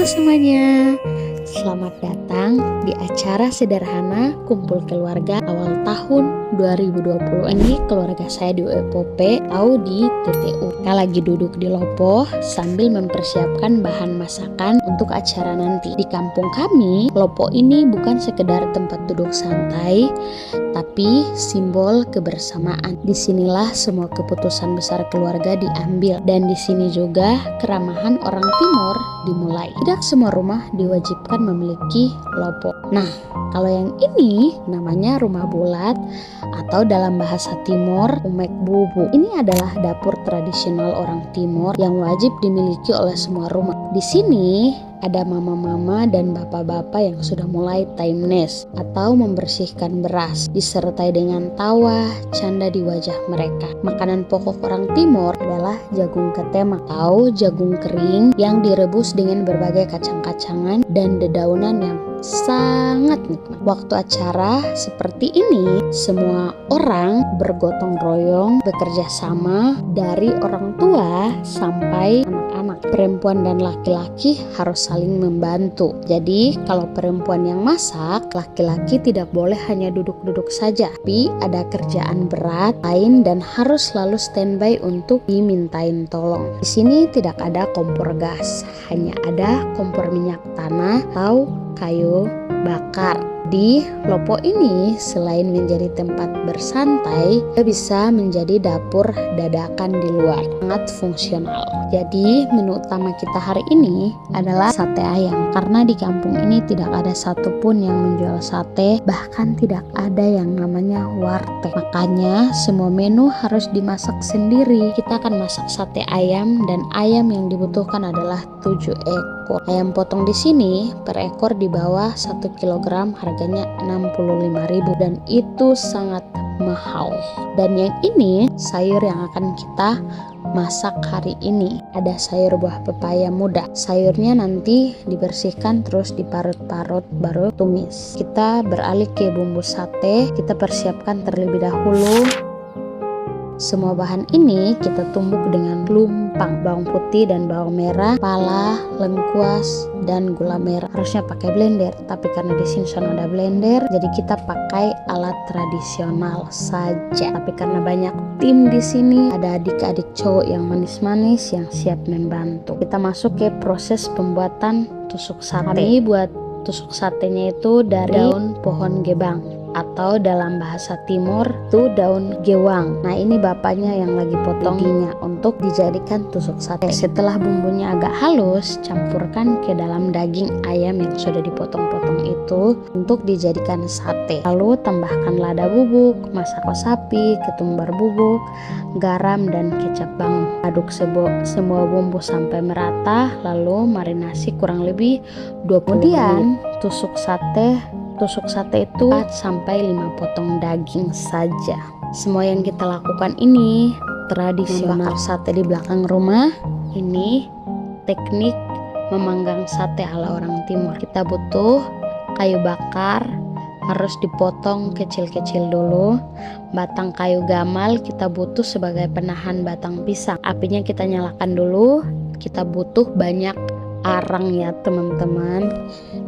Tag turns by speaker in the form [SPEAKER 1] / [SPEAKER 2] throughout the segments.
[SPEAKER 1] semuanya, selamat datang di acara sederhana kumpul keluarga awal tahun 2020 ini. Keluarga saya di UPOP atau di TTU. Kita lagi duduk di Lopo sambil mempersiapkan bahan masakan untuk acara nanti. Di kampung kami, Lopo ini bukan sekedar tempat duduk santai, tapi simbol kebersamaan. Disinilah semua keputusan besar keluarga diambil, dan di sini juga keramahan orang Timur dimulai. Tidak semua rumah diwajibkan memiliki lopo. Nah, kalau yang ini namanya rumah bulat atau dalam bahasa Timur umek bubu. Ini adalah dapur tradisional orang Timur yang wajib dimiliki oleh semua rumah. Di sini ada mama-mama dan bapak-bapak yang sudah mulai timeless atau membersihkan beras, disertai dengan tawa canda di wajah mereka. Makanan pokok orang Timur adalah jagung ketema atau jagung kering yang direbus dengan berbagai kacang-kacangan dan dedaunan yang sangat nikmat. Waktu acara seperti ini, semua orang bergotong royong, bekerja sama, dari orang tua sampai anak-anak. Perempuan dan laki-laki harus saling membantu. Jadi kalau perempuan yang masak, laki-laki tidak boleh hanya duduk-duduk saja, tapi ada kerjaan berat lain dan harus selalu standby untuk dimintain tolong. Di sini tidak ada kompor gas, hanya ada kompor minyak tanah atau kayu bakar. Di Lopo ini selain menjadi tempat bersantai, bisa menjadi dapur dadakan di luar, sangat fungsional. Jadi menu utama kita hari ini adalah sate ayam, karena di kampung ini tidak ada satupun yang menjual sate, bahkan tidak ada yang namanya warteg. Makanya semua menu harus dimasak sendiri. Kita akan masak sate ayam, dan ayam yang dibutuhkan adalah 7 ekor. Ayam potong di sini per ekor di bawah 1 kg, harganya 65.000, dan itu sangat mahal. Dan yang ini sayur yang akan kita masak hari ini. Ada sayur buah pepaya muda. Sayurnya nanti dibersihkan terus diparut-parut baru tumis. Kita beralih ke bumbu sate. Kita persiapkan terlebih dahulu. Semua bahan ini kita tumbuk dengan lumpang, bawang putih dan bawang merah, pala, lengkuas, dan gula merah. Harusnya pakai blender, tapi karena di sini sudah ada blender, jadi kita pakai alat tradisional saja. Tapi karena banyak tim di sini, ada adik-adik cowok yang manis-manis yang siap membantu. Kita masuk ke proses pembuatan tusuk sate. Kami buat tusuk satenya itu dari daun pohon gebang, atau dalam bahasa Timur itu daun gewang. Nah, ini bapaknya yang lagi potong giginya untuk dijadikan tusuk sate. Setelah bumbunya agak halus, campurkan ke dalam daging ayam yang sudah dipotong-potong itu untuk dijadikan sate. Lalu tambahkan lada bubuk, masako sapi, ketumbar bubuk, garam, dan kecap bango. Aduk semua bumbu sampai merata, lalu marinasi kurang lebih 20 menit. Kemudian tusuk sate itu 4 sampai 5 potong daging saja. Semua yang kita lakukan ini tradisional. Membakar sate di belakang rumah. Ini teknik memanggang sate ala orang Timur. Kita butuh kayu bakar, harus dipotong kecil-kecil dulu. Batang kayu gamal kita butuh sebagai penahan batang pisang. Apinya kita nyalakan dulu. Kita butuh banyak arang ya teman-teman.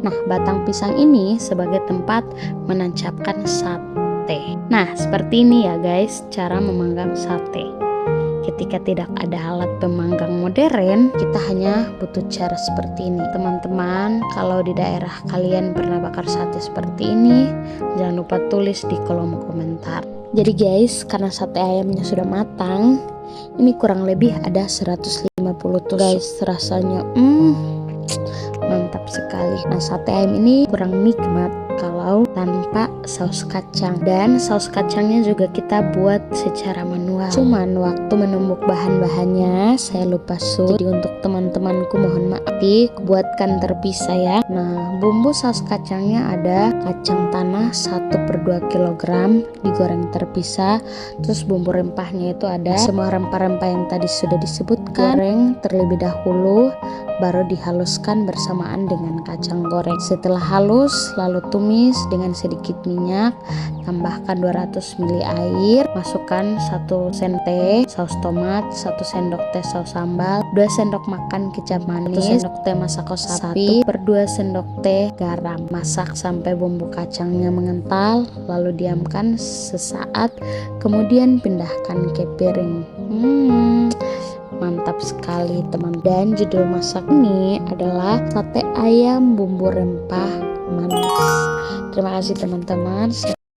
[SPEAKER 1] Nah, batang pisang ini sebagai tempat menancapkan sate. Nah, seperti ini ya guys cara memanggang sate. Ketika tidak ada alat pemanggang modern, kita hanya butuh cara seperti ini. Teman-teman, kalau di daerah kalian pernah bakar sate seperti ini, jangan lupa tulis di kolom komentar. Jadi guys, karena sate ayamnya sudah matang, ini kurang lebih ada 150 tusuk. Guys, rasanya mantap sekali. Nah, sate ayam ini kurang nikmat kalau tanpa saus kacang, dan saus kacangnya juga kita buat secara manual. Cuman waktu menumbuk bahan-bahannya saya lupa shoot, jadi untuk teman-temanku mohon maaf, buatkan terpisah ya. Nah, bumbu saus kacangnya ada kacang tanah 1/2 kg digoreng terpisah. Terus bumbu rempahnya itu ada semua rempah-rempah yang tadi sudah disebutkan, goreng terlebih dahulu. baru dihaluskan bersamaan dengan kacang goreng. Setelah halus, lalu tumis dengan sedikit minyak, tambahkan 200 ml air, masukkan 1 sendok teh saus tomat, 1 sendok teh saus sambal, 2 sendok makan kecap manis, 1 sendok teh masako sapi, 1/2 sendok teh garam. Masak sampai bumbu kacangnya mengental, lalu diamkan sesaat, kemudian pindahkan ke piring. Mantap sekali teman. Dan judul masak ini adalah sate ayam bumbu rempah manis. Terima kasih teman-teman.